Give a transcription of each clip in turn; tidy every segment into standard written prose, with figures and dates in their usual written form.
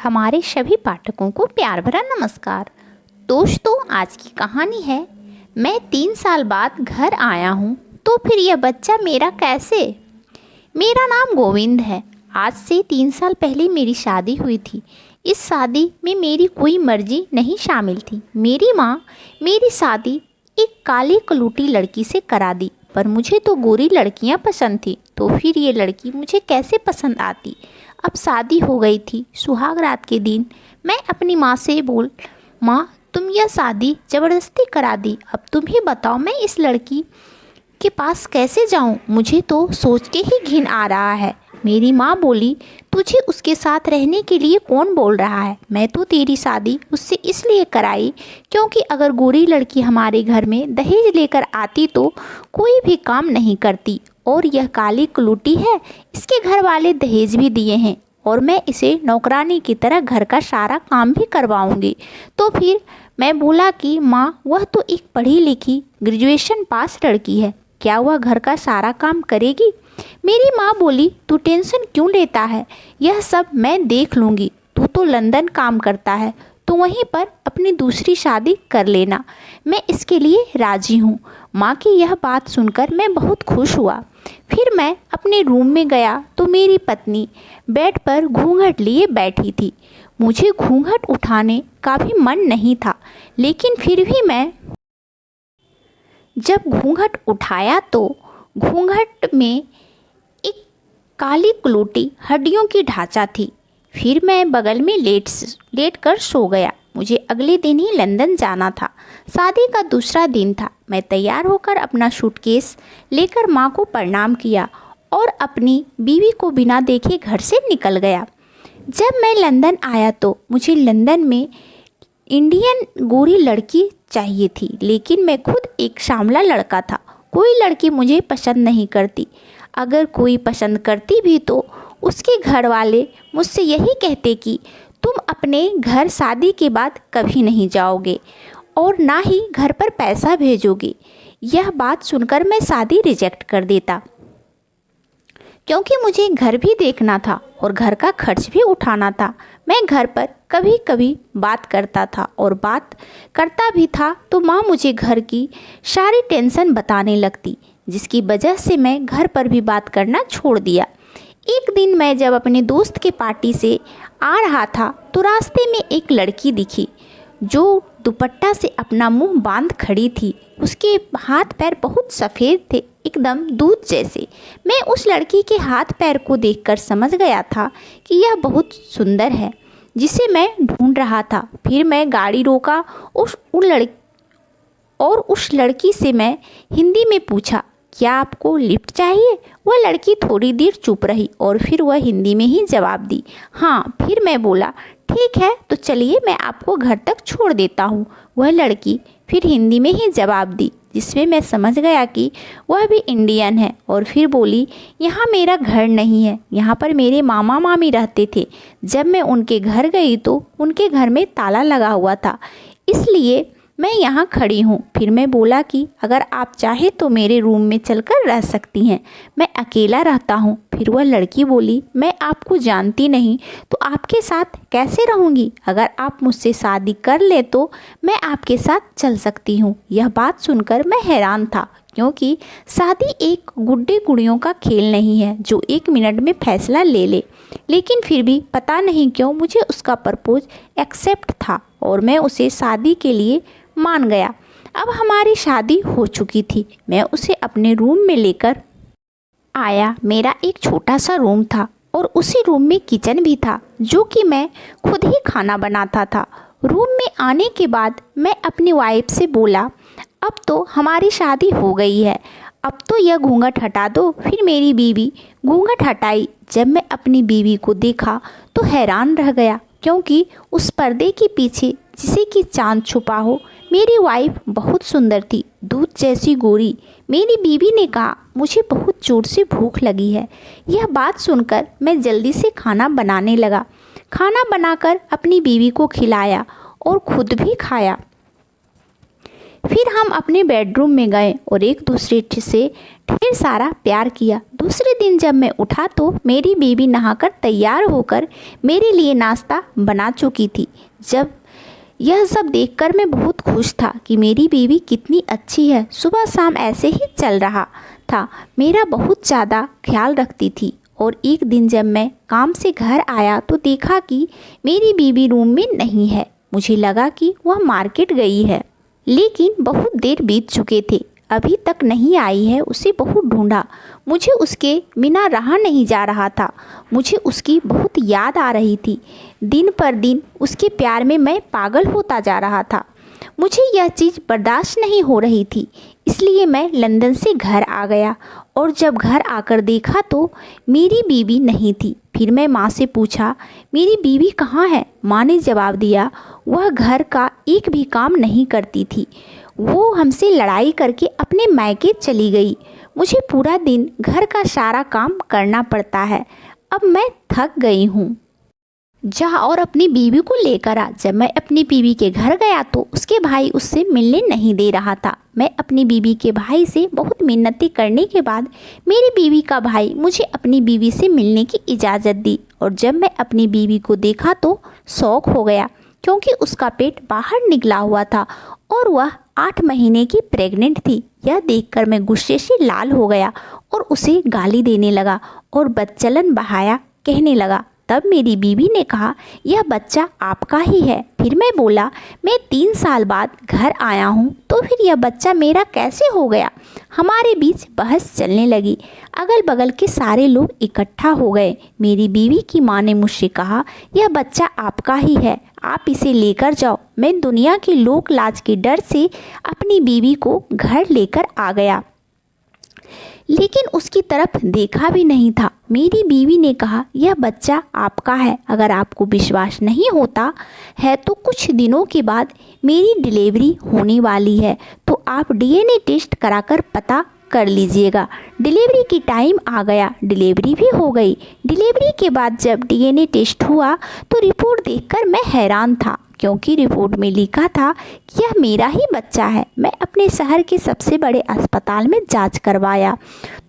हमारे सभी पाठकों को प्यार भरा नमस्कार। दोस्तों, आज की कहानी है मैं 3 साल बाद घर आया हूँ तो फिर यह बच्चा मेरा कैसे। मेरा नाम गोविंद है। आज से 3 साल पहले मेरी शादी हुई थी। इस शादी में मेरी कोई मर्जी नहीं शामिल थी। मेरी माँ मेरी शादी एक काली कलूटी लड़की से करा दी, पर मुझे तो गोरी लड़कियाँ पसंद थी, तो फिर ये लड़की मुझे कैसे पसंद आती। अब शादी हो गई थी। सुहाग रात के दिन मैं अपनी माँ से बोल, माँ तुम यह शादी ज़बरदस्ती करा दी, अब तुम ही बताओ मैं इस लड़की के पास कैसे जाऊँ। मुझे तो सोच के ही घिन आ रहा है। मेरी माँ बोली, तुझे उसके साथ रहने के लिए कौन बोल रहा है। मैं तो तेरी शादी उससे इसलिए कराई क्योंकि अगर गोरी लड़की हमारे घर में दहेज लेकर आती तो कोई भी काम नहीं करती, और यह काली कलूटी है, इसके घर वाले दहेज भी दिए हैं और मैं इसे नौकरानी की तरह घर का सारा काम भी करवाऊंगी। तो फिर मैं बोला कि माँ वह तो एक पढ़ी लिखी ग्रेजुएशन पास लड़की है, क्या वह घर का सारा काम करेगी। मेरी माँ बोली, तू टेंशन क्यों लेता है, यह सब मैं देख लूँगी। तू तो लंदन काम करता है तो वहीं पर अपनी दूसरी शादी कर लेना, मैं इसके लिए राजी हूँ। माँ की यह बात सुनकर मैं बहुत खुश हुआ। फिर मैं अपने रूम में गया तो मेरी पत्नी बेड पर घूंघट लिए बैठी थी। मुझे घूंघट उठाने का भी मन नहीं था, लेकिन फिर भी मैं जब घूंघट उठाया तो घूंघट में एक काली कलूटी हड्डियों की ढांचा थी। फिर मैं बगल में लेट कर सो गया। मुझे अगले दिन ही लंदन जाना था। शादी का दूसरा दिन था। मैं तैयार होकर अपना सूटकेस लेकर माँ को प्रणाम किया और अपनी बीवी को बिना देखे घर से निकल गया। जब मैं लंदन आया तो मुझे लंदन में इंडियन गोरी लड़की चाहिए थी, लेकिन मैं खुद एक सांवला लड़का था। कोई लड़की मुझे पसंद नहीं करती। अगर कोई पसंद करती भी तो उसके घर वाले मुझसे यही कहते कि तुम अपने घर शादी के बाद कभी नहीं जाओगे और ना ही घर पर पैसा भेजोगे। यह बात सुनकर मैं शादी रिजेक्ट कर देता, क्योंकि मुझे घर भी देखना था और घर का खर्च भी उठाना था। मैं घर पर कभी कभी बात करता था और बात करता भी था तो माँ मुझे घर की सारी टेंशन बताने लगती, जिसकी वजह से मैं घर पर भी बात करना छोड़ दिया। एक दिन मैं जब अपने दोस्त के पार्टी से आ रहा था तो रास्ते में एक लड़की दिखी जो दुपट्टा से अपना मुंह बांध खड़ी थी। उसके हाथ पैर बहुत सफ़ेद थे, एकदम दूध जैसे। मैं उस लड़की के हाथ पैर को देखकर समझ गया था कि यह बहुत सुंदर है, जिसे मैं ढूंढ रहा था। फिर मैं गाड़ी रोका उस लड़की से मैं हिंदी में पूछा, क्या आपको लिफ्ट चाहिए। वह लड़की थोड़ी देर चुप रही और फिर वह हिंदी में ही जवाब दी, हाँ। फिर मैं बोला, ठीक है तो चलिए मैं आपको घर तक छोड़ देता हूँ। वह लड़की फिर हिंदी में ही जवाब दी, जिसमें मैं समझ गया कि वह भी इंडियन है, और फिर बोली, यहाँ मेरा घर नहीं है, यहाँ पर मेरे मामा मामी रहते थे। जब मैं उनके घर गई तो उनके घर में ताला लगा हुआ था, इसलिए मैं यहाँ खड़ी हूँ। फिर मैं बोला कि अगर आप चाहे तो मेरे रूम में चलकर रह सकती हैं, मैं अकेला रहता हूँ। फिर वह लड़की बोली, मैं आपको जानती नहीं तो आपके साथ कैसे रहूँगी। अगर आप मुझसे शादी कर ले तो मैं आपके साथ चल सकती हूँ। यह बात सुनकर मैं हैरान था, क्योंकि शादी एक गुड्डे गुड़ियों का खेल नहीं है जो 1 मिनट में फैसला ले ले। लेकिन फिर भी पता नहीं क्यों मुझे उसका प्रपोज एक्सेप्ट था और मैं उसे शादी के लिए मान गया। अब हमारी शादी हो चुकी थी। मैं उसे अपने रूम में लेकर आया। मेरा एक छोटा सा रूम था और उसी रूम में किचन भी था, जो कि मैं खुद ही खाना बनाता था। रूम में आने के बाद मैं अपनी वाइफ से बोला, अब तो हमारी शादी हो गई है, अब तो यह घूंघट हटा दो। फिर मेरी बीवी घूंघट हटाई। जब मैं अपनी बीवी को देखा तो हैरान रह गया, क्योंकि उस पर्दे के पीछे जिसे कि चांद छुपा हो, मेरी वाइफ बहुत सुंदर थी, दूध जैसी गोरी। मेरी बीवी ने कहा, मुझे बहुत ज़ोर से भूख लगी है। यह बात सुनकर मैं जल्दी से खाना बनाने लगा। खाना बनाकर अपनी बीवी को खिलाया और खुद भी खाया। फिर हम अपने बेडरूम में गए और एक दूसरे से ढेर सारा प्यार किया। दूसरे दिन जब मैं उठा तो मेरी बीवी नहाकर तैयार होकर मेरे लिए नाश्ता बना चुकी थी। जब यह सब देखकर मैं बहुत खुश था कि मेरी बीवी कितनी अच्छी है। सुबह शाम ऐसे ही चल रहा था, मेरा बहुत ज़्यादा ख्याल रखती थी। और एक दिन जब मैं काम से घर आया तो देखा कि मेरी बीवी रूम में नहीं है। मुझे लगा कि वह मार्केट गई है, लेकिन बहुत देर बीत चुके थे, अभी तक नहीं आई है। उसे बहुत ढूंढा, मुझे उसके बिना रहा नहीं जा रहा था। मुझे उसकी बहुत याद आ रही थी। दिन पर दिन उसके प्यार में मैं पागल होता जा रहा था। मुझे यह चीज़ बर्दाश्त नहीं हो रही थी, इसलिए मैं लंदन से घर आ गया। और जब घर आकर देखा तो मेरी बीवी नहीं थी। फिर मैं माँ से पूछा, मेरी बीवी कहाँ है? माँ ने जवाब दिया, वह घर का एक भी काम नहीं करती थी, वो हमसे लड़ाई करके अपने मायके चली गई। मुझे पूरा दिन घर का सारा काम करना पड़ता है, अब मैं थक गई हूँ। जा और अपनी बीवी को लेकर आ। जब मैं अपनी बीवी के घर गया तो उसके भाई उससे मिलने नहीं दे रहा था। मैं अपनी बीवी के भाई से बहुत मिन्नतें करने के बाद मेरी बीवी का भाई मुझे अपनी बीवी से मिलने की इजाज़त दी। और जब मैं अपनी बीवी को देखा तो शौक हो गया, क्योंकि उसका पेट बाहर निकला हुआ था और वह 8 महीने की प्रेग्नेंट थी। यह देखकर मैं गुस्से से लाल हो गया और उसे गाली देने लगा और बदचलन बहाया कहने लगा। तब मेरी बीवी ने कहा, यह बच्चा आपका ही है। फिर मैं बोला, मैं 3 साल बाद घर आया हूँ, तो फिर यह बच्चा मेरा कैसे हो गया? हमारे बीच बहस चलने लगी। अगल बगल के सारे लोग इकट्ठा हो गए। मेरी बीवी की माँ ने मुझसे कहा, यह बच्चा आपका ही है, आप इसे लेकर जाओ। मैं दुनिया की लोक लाज के डर से अपनी बीवी को घर लेकर आ गया, लेकिन उसकी तरफ देखा भी नहीं था। मेरी बीवी ने कहा, यह बच्चा आपका है। अगर आपको विश्वास नहीं होता है तो कुछ दिनों के बाद मेरी डिलीवरी होने वाली है, तो आप डीएनए टेस्ट कराकर पता कर लीजिएगा। डिलीवरी की टाइम आ गया, डिलीवरी भी हो गई। डिलीवरी के बाद जब डीएनए टेस्ट हुआ तो रिपोर्ट देखकर मैं हैरान था, क्योंकि रिपोर्ट में लिखा था कि यह मेरा ही बच्चा है। मैं अपने शहर के सबसे बड़े अस्पताल में जांच करवाया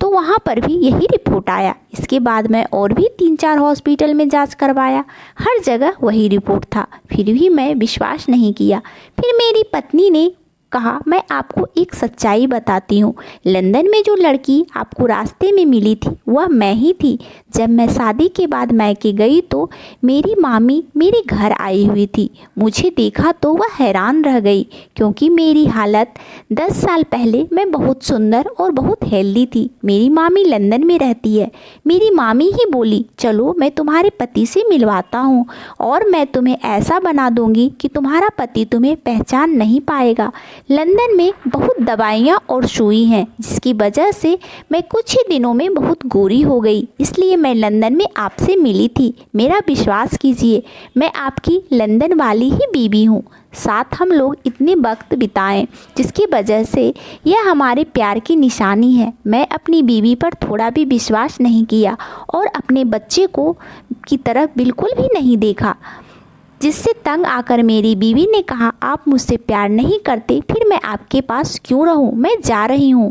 तो वहाँ पर भी यही रिपोर्ट आया। इसके बाद मैं और भी 3-4 हॉस्पिटल में जांच करवाया, हर जगह वही रिपोर्ट था। फिर भी मैं विश्वास नहीं किया। फिर मेरी पत्नी ने कहा, मैं आपको एक सच्चाई बताती हूँ। लंदन में जो लड़की आपको रास्ते में मिली थी वह मैं ही थी। जब मैं शादी के बाद मायके गई तो मेरी मामी मेरे घर आई हुई थी। मुझे देखा तो वह हैरान रह गई, क्योंकि मेरी हालत 10 साल पहले मैं बहुत सुंदर और बहुत हेल्दी थी। मेरी मामी लंदन में रहती है। मेरी मामी ही बोली, चलो मैं तुम्हारे पति से मिलवाता हूँ और मैं तुम्हें ऐसा बना दूंगी कि तुम्हारा पति तुम्हें पहचान नहीं पाएगा। लंदन में बहुत दवाइयाँ और सुई हैं, जिसकी वजह से मैं कुछ ही दिनों में बहुत गोरी हो गई, इसलिए मैं लंदन में आपसे मिली थी। मेरा विश्वास कीजिए, मैं आपकी लंदन वाली ही बीवी हूँ। साथ हम लोग इतने वक्त बिताएं, जिसकी वजह से यह हमारे प्यार की निशानी है। मैं अपनी बीवी पर थोड़ा भी विश्वास नहीं किया और अपने बच्चे को की तरफ बिल्कुल भी नहीं देखा, जिससे तंग आकर मेरी बीवी ने कहा, आप मुझसे प्यार नहीं करते, फिर मैं आपके पास क्यों रहूं? मैं जा रही हूं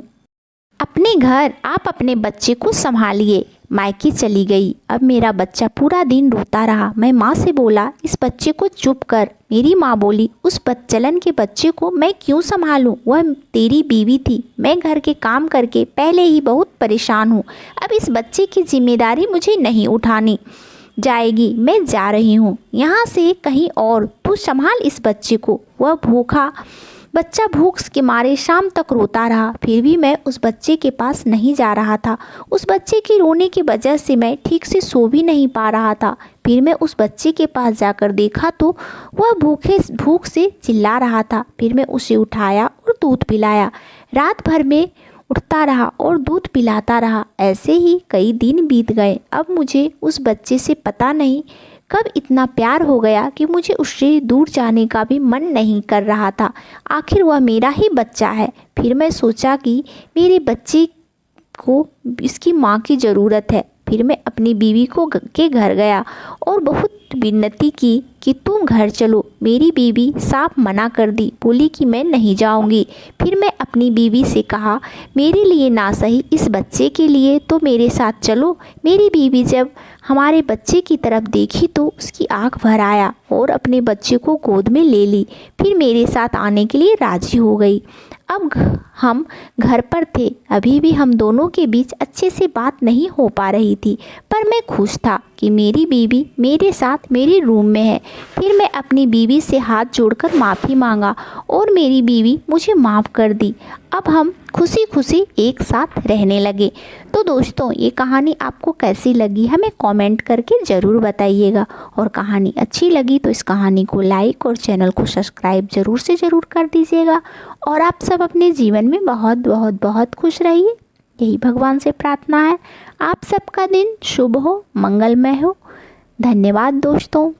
अपने घर, आप अपने बच्चे को संभालिए। मायके चली गई। अब मेरा बच्चा पूरा दिन रोता रहा। मैं माँ से बोला, इस बच्चे को चुप कर। मेरी माँ बोली, उस बदचलन के बच्चे को मैं क्यों संभालूं? वह तेरी बीवी थी। मैं घर के काम करके पहले ही बहुत परेशान हूँ, अब इस बच्चे की जिम्मेदारी मुझे नहीं उठानी जाएगी। मैं जा रही हूँ यहाँ से कहीं और, तू संभाल इस बच्चे को। वह बच्चा भूख के मारे शाम तक रोता रहा। फिर भी मैं उस बच्चे के पास नहीं जा रहा था। उस बच्चे के रोने की वजह से मैं ठीक से सो भी नहीं पा रहा था। फिर मैं उस बच्चे के पास जाकर देखा तो वह भूख से चिल्ला रहा था। फिर मैं उसे उठाया और दूध पिलाया। रात भर में उठता रहा और दूध पिलाता रहा। ऐसे ही कई दिन बीत गए। अब मुझे उस बच्चे से पता नहीं कब इतना प्यार हो गया कि मुझे उससे दूर जाने का भी मन नहीं कर रहा था। आखिर वह मेरा ही बच्चा है। फिर मैं सोचा कि मेरे बच्चे को इसकी माँ की ज़रूरत है। फिर मैं अपनी बीवी के घर गया और बहुत विनती की कि तुम घर चलो। मेरी बीवी साफ मना कर दी, बोली कि मैं नहीं जाऊंगी। फिर मैं अपनी बीवी से कहा, मेरे लिए ना सही इस बच्चे के लिए तो मेरे साथ चलो। मेरी बीवी जब हमारे बच्चे की तरफ देखी तो उसकी आंख भर आया और अपने बच्चे को गोद में ले ली। फिर मेरे साथ आने के लिए राजी हो गई। अब हम घर पर थे। अभी भी हम दोनों के बीच अच्छे से बात नहीं हो पा रही थी, पर मैं खुश था कि मेरी बीवी मेरे साथ मेरे रूम में है। फिर मैं अपनी बीवी से हाथ जोड़कर माफ़ी मांगा और मेरी बीवी मुझे माफ़ कर दी। अब हम खुशी खुशी एक साथ रहने लगे। तो दोस्तों, ये कहानी आपको कैसी लगी हमें कमेंट करके ज़रूर बताइएगा, और कहानी अच्छी लगी तो इस कहानी को लाइक और चैनल को सब्सक्राइब ज़रूर से ज़रूर कर दीजिएगा। और आप सब अपने जीवन में बहुत बहुत बहुत खुश रहिए, यही भगवान से प्रार्थना है। आप सबका दिन शुभ हो, मंगलमय हो। धन्यवाद दोस्तों।